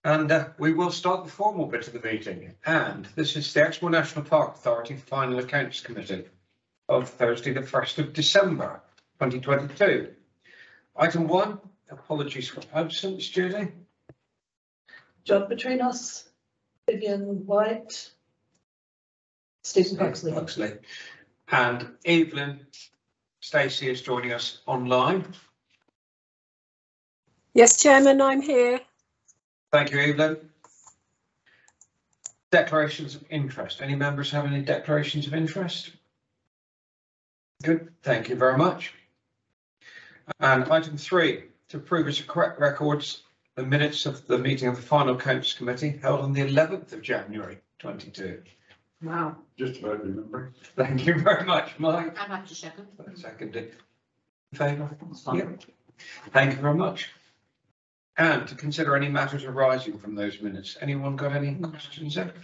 And we will start the formal bit of the meeting. And this is the Exmoor National Park Authority Final Accounts Committee of Thursday, the 1st of December, 2022. Item 1, apologies for absence, Judy. John Petrinos, Vivian White, Stephen Huxley. And Evelyn Stacey is joining us online. Yes, Chairman, I'm here. Thank you, Evelyn. Declarations of interest. Any members have any declarations of interest? Good, thank you very much. And item 3, to approve as correct records the minutes of the meeting of the Final Accounts Committee held on the 11th of January 22. Wow. Just about remembering. Thank you very much, Mike. I'd like to second. Seconded. In favour? Yeah. Thank you very much. And to consider any matters arising from those minutes. Anyone got any questions there?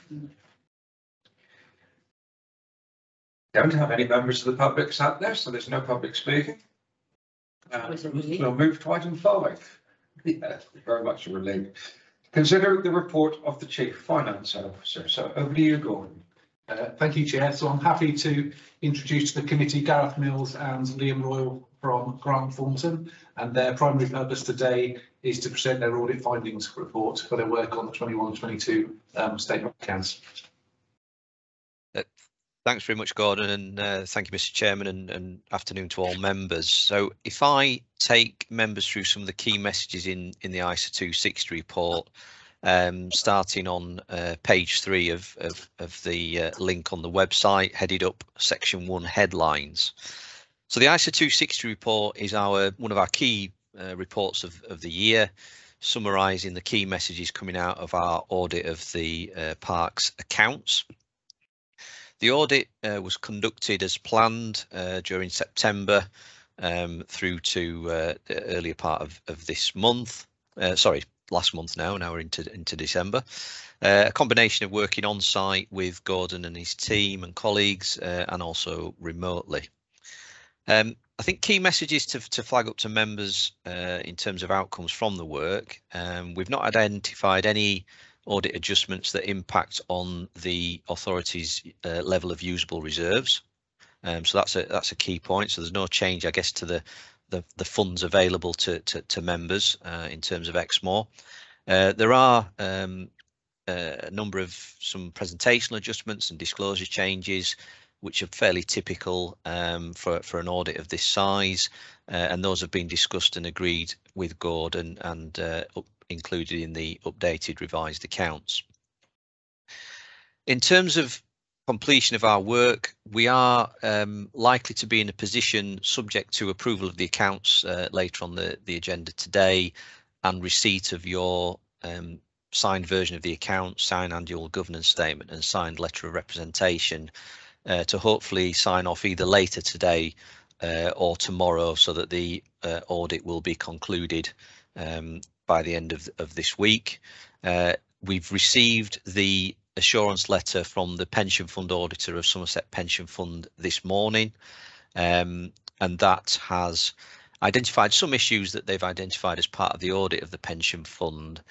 Don't have any members of the public sat there, so there's no public speaking. We'll move to item 5. Yeah, very much a relief. Consider the report of the Chief Finance Officer. So over to you, Gordon. Thank you, Chair. So I'm happy to introduce to the committee Gareth Mills and Liam Royal from Grant Thornton, and their primary purpose today is to present their audit findings report for their work on the 21-22 statement of accounts. Thanks very much, Gordon, and thank you, Mr. Chairman, and afternoon to all members. So if I take members through some of the key messages in the ISA 260 report, starting on page 3 of the link on the website, headed up section 1 headlines. So the ISA 260 report is one of our key reports of the year, summarising the key messages coming out of our audit of the park's accounts. The audit was conducted as planned during September through to the earlier part of this month. Last month now we're into December. A combination of working on site with Gordon and his team and colleagues and also remotely. I think key messages to flag up to members in terms of outcomes from the work. We've not identified any audit adjustments that impact on the authority's level of usable reserves. So that's a key point. So there's no change, I guess, to the funds available to members in terms of Exmoor. There are a number of some presentational adjustments and disclosure changes, which are fairly typical for an audit of this size, and those have been discussed and agreed with Gordon and included in the updated revised accounts. In terms of completion of our work, we are likely to be in a position, subject to approval of the accounts later on the agenda today, and receipt of your signed version of the accounts, signed annual governance statement and signed letter of representation, to hopefully sign off either later today or tomorrow, so that the audit will be concluded by the end of this week. We've received the assurance letter from the pension fund auditor of Somerset Pension Fund this morning, and that has identified some issues that they've identified as part of the audit of the pension fund,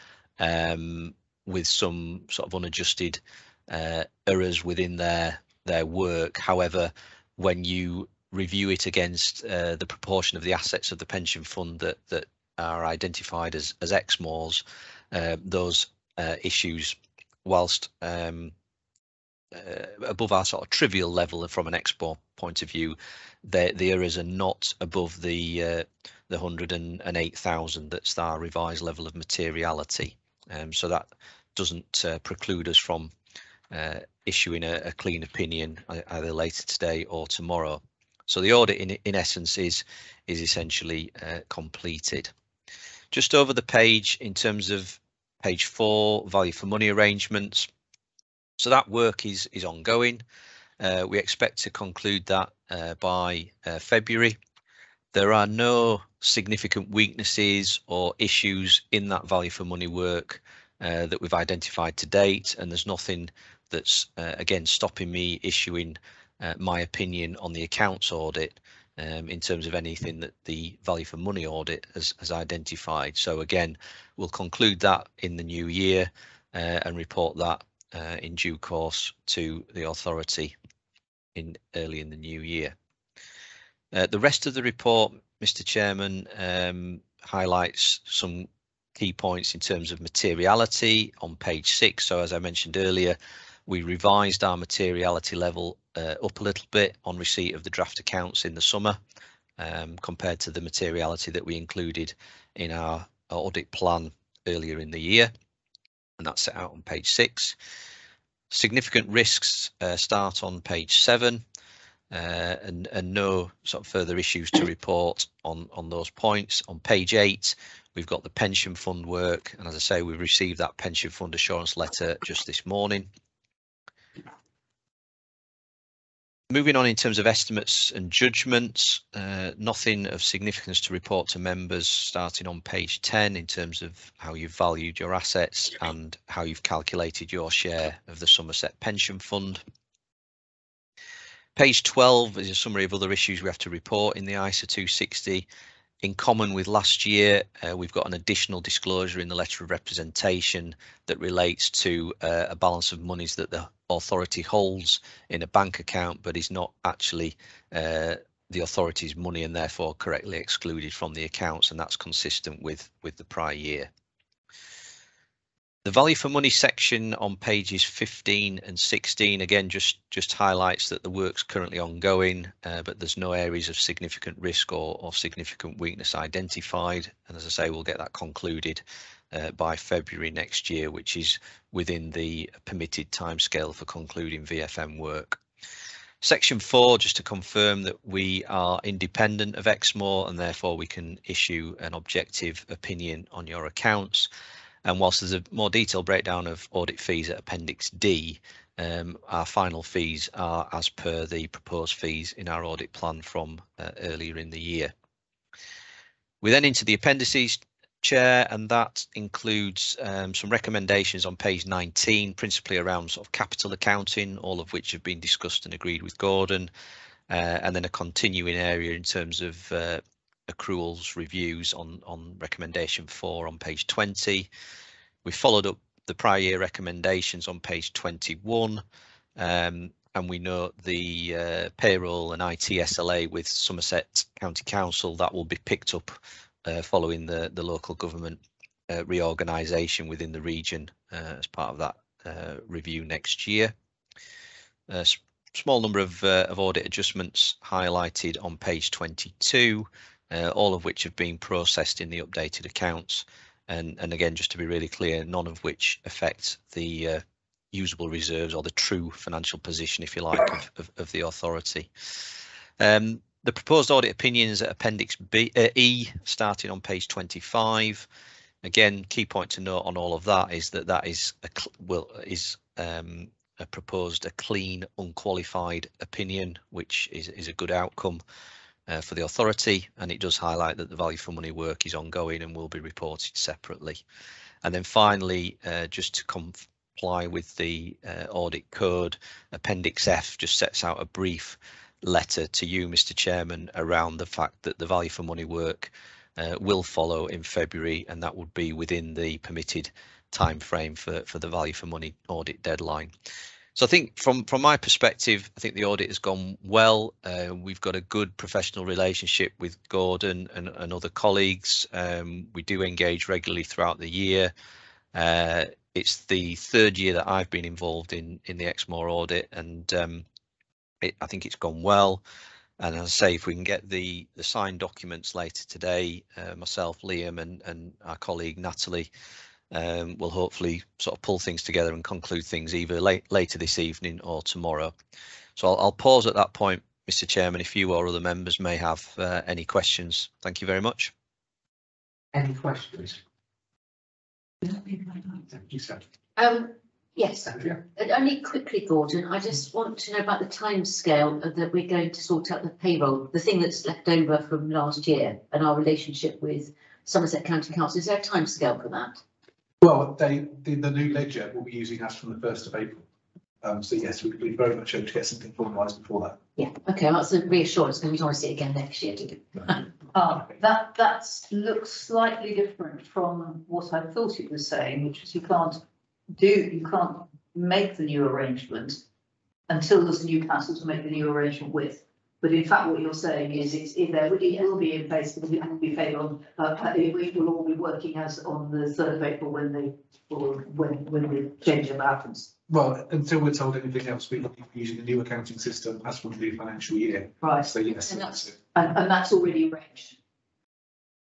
with some sort of unadjusted errors within their work. However, when you review it against the proportion of the assets of the pension fund that are identified as Exmoor's, those issues, whilst above our sort of trivial level from an Exmoor point of view, the errors are not above the 108,000 that's our revised level of materiality. So that doesn't preclude us from issuing a clean opinion either later today or tomorrow. So the audit in essence is essentially completed. Just over the page, in terms of page 4, value for money arrangements. So that work is ongoing. We expect to conclude that by February. There are no significant weaknesses or issues in that value for money work that we've identified to date, and there's nothing that's again stopping me issuing my opinion on the accounts audit in terms of anything that the value for money audit has identified. So again, we'll conclude that in the new year and report that in due course to the authority early in the new year. The rest of the report, Mr. Chairman, highlights some key points in terms of materiality on page 6. So as I mentioned earlier, we revised our materiality level up a little bit on receipt of the draft accounts in the summer compared to the materiality that we included in our audit plan earlier in the year, and that's set out on page 6. Significant risks start on page 7. And no sort of further issues to report on those points. On page 8, we've got the pension fund work, and as I say, we've received that pension fund assurance letter just this morning. Moving on in terms of estimates and judgments, nothing of significance to report to members starting on page 10 in terms of how you've valued your assets and how you've calculated your share of the Somerset Pension Fund. Page 12 is a summary of other issues we have to report in the ISA 260. In common with last year, we've got an additional disclosure in the letter of representation that relates to a balance of monies that the authority holds in a bank account, but is not actually the authority's money and therefore correctly excluded from the accounts, and that's consistent with the prior year. The value for money section on pages 15 and 16 again just highlights that the work's currently ongoing, but there's no areas of significant risk or significant weakness identified. And as I say, we'll get that concluded by February next year, which is within the permitted timescale for concluding VFM work. Section 4, just to confirm that we are independent of Exmoor and therefore we can issue an objective opinion on your accounts. And whilst there's a more detailed breakdown of audit fees at Appendix D, our final fees are as per the proposed fees in our audit plan from earlier in the year. We then into the appendices, Chair, and that includes some recommendations on page 19, principally around sort of capital accounting, all of which have been discussed and agreed with Gordon, and then a continuing area in terms of accruals reviews on recommendation 4 on page 20. We followed up the prior year recommendations on page 21, and we note the payroll and IT SLA with Somerset County Council that will be picked up following the local government reorganisation within the region as part of that review next year. Small number of audit adjustments highlighted on page 22. All of which have been processed in the updated accounts, and again, just to be really clear, none of which affect the usable reserves or the true financial position, if you like, of the authority. The proposed audit opinions at Appendix E, starting on page 25. Again, key point to note on all of that is that is proposed a clean, unqualified opinion, which is a good outcome for the authority, and it does highlight that the value for money work is ongoing and will be reported separately. And then finally, just to comply with the audit code, Appendix F just sets out a brief letter to you, Mr. Chairman, around the fact that the value for money work will follow in February, and that would be within the permitted time frame for the value for money audit deadline. So I think from my perspective, I think the audit has gone well. We've got a good professional relationship with Gordon and other colleagues. We do engage regularly throughout the year. It's the third year that I've been involved in the Exmoor audit, and I think it's gone well. And as I say, if we can get the signed documents later today, myself, Liam and our colleague Natalie, we'll hopefully sort of pull things together and conclude things either later this evening or tomorrow. So I'll pause at that point, Mr. Chairman, if you or other members may have any questions. Thank you very much. Any questions? Thank you, sir. Yes, Andrea? only quickly, Gordon, I just want to know about the timescale that we're going to sort out the payroll, the thing that's left over from last year, and our relationship with Somerset County Council. Is there a timescale for that? Well, the new ledger will be using us from the 1st of April. So yes, we'd be very much able to get something formalised before that. Yeah, okay, that's a reassurance, because we don't want to see it again next year, do we? That looks slightly different from what I thought it was saying, which is you can't make the new arrangement until there's a new council to make the new arrangement with. But in fact, what you're saying is it will be in place, but it will be paid on, it will all be working as on the 3rd of April when the change-over happens. Well, until we're told anything else, we're looking at using a new accounting system as from the new financial year. Right, So yes, And that's it. and that's already arranged.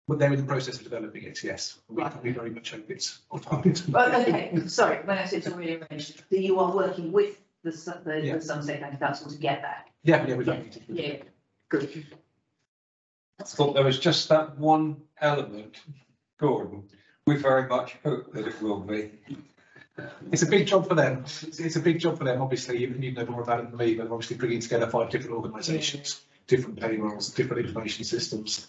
But they're in the process of developing it, yes. We very much hope it's on target. Okay, sorry, when I said it's already arranged, that you are working with the Yeah. Somerset County Council to get that. Yeah, we've Yeah, done it. yeah, good. I thought there was just that one element, Gordon. We very much hope that it will be. It's a big job for them. It's a big job for them. Obviously, you know more about it than me, but obviously bringing together 5 different organisations, different payrolls, different information systems,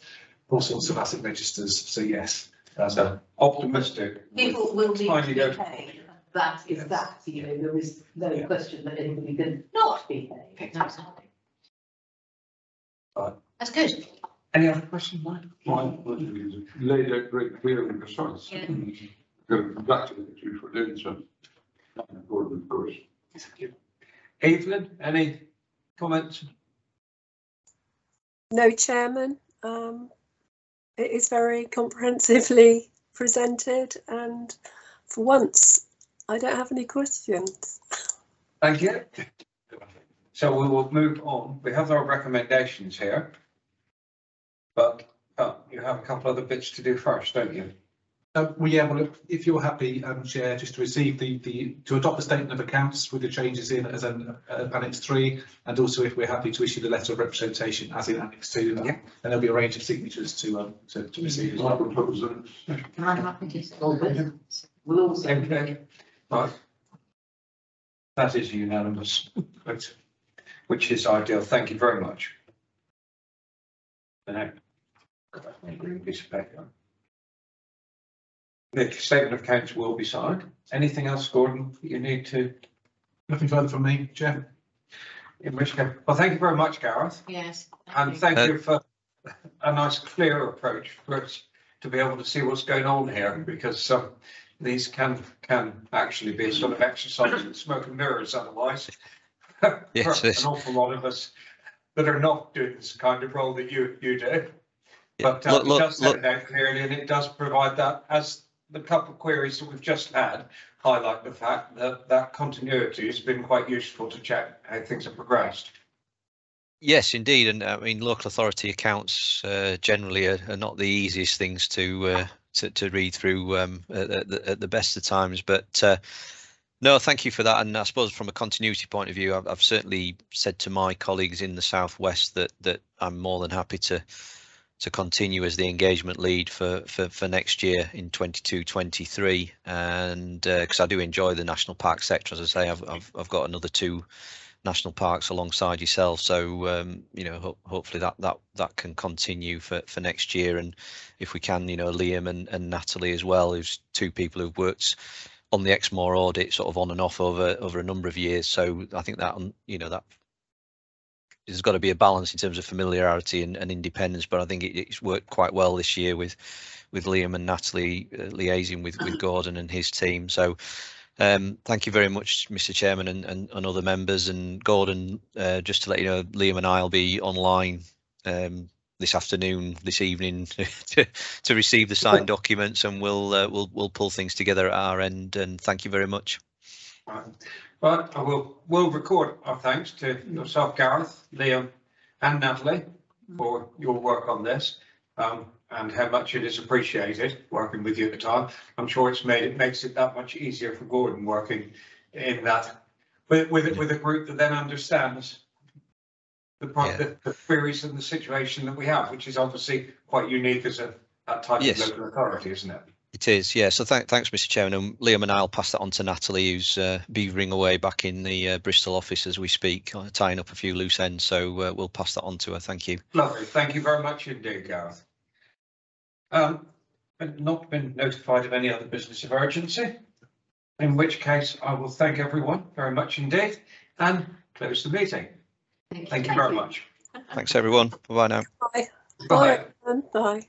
all sorts of asset registers. So yes, So optimistic. People will need to Finally be go- paid. That is Yes. that, you know, there is no Yeah. question that anybody can not be paid. No, exactly. Right. That's good. Any other questions, Mike? Laid out very clearly and precise. Yeah. Congratulate you for doing so. Gordon, of course. Evelyn, any comments? No, Chairman. It is very comprehensively presented, and for once, I don't have any questions. Thank you. So we will move on. We have our recommendations here. But you have a couple other bits to do first, don't you? well, if you're happy, Chair, just to receive to adopt the statement of accounts with the changes in as an Annex 3, and also if we're happy to issue the letter of representation as in Annex 2, Yeah. and there'll be a range of signatures to receive as I well. propose that. Can I have it? We'll also. Okay. Right. That is unanimous, which is ideal. Thank you very much. Now, green piece of paper. The statement of accounts will be signed. Anything else, Gordon, that you need to? Nothing further from me, Chair. In which case, well, thank you very much, Gareth, Yes. and thank you for a nice, clear approach for us to be able to see what's going on here, because these can actually be a sort of exercise in smoke and mirrors otherwise. Yes, For yes. an awful lot of us that are not doing this kind of role that you do. But it does set it out clearly, and it does provide that, as the couple of queries that we've just had highlight the fact that that continuity has been quite useful to check how things have progressed. Yes, indeed, and I mean local authority accounts generally are not the easiest things to read through at the best of times. But no, thank you for that. And I suppose from a continuity point of view, I've certainly said to my colleagues in the southwest that I'm more than happy to continue as the engagement lead for next year in 22-23, and because I do enjoy the national park sector. As I say, I've got another 2 national parks alongside yourself, so you know, hopefully that can continue for next year. And if we can, you know, Liam and Natalie as well, who's 2 people who've worked on the Exmoor audit sort of on and off over a number of years. So I think that, you know, that there's got to be a balance in terms of familiarity and independence, but I think it's worked quite well this year with Liam and Natalie liaising with Gordon and his team. So thank you very much, Mr. Chairman and other members. And Gordon, just to let you know, Liam and I will be online this afternoon, this evening, to receive the signed documents, and we'll pull things together at our end. And thank you very much. Right. But I will record our thanks to yourself, Gareth, Liam and Natalie for your work on this, and how much it is appreciated working with you at the time. I'm sure it makes it that much easier for Gordon working in that with a group that then understands the queries and the situation that we have, which is obviously quite unique as that type of local authority, isn't it? It is, yeah. So thanks, Mr. Chairman. And Liam and I'll pass that on to Natalie, who's beavering away back in the Bristol office as we speak, tying up a few loose ends. So we'll pass that on to her. Thank you. Lovely. Thank you very much indeed, Gareth. I've not been notified of any other business of urgency. In which case, I will thank everyone very much indeed and close the meeting. Thank you very much. Thanks, everyone. Bye-bye now. Bye. Bye. Bye. Bye.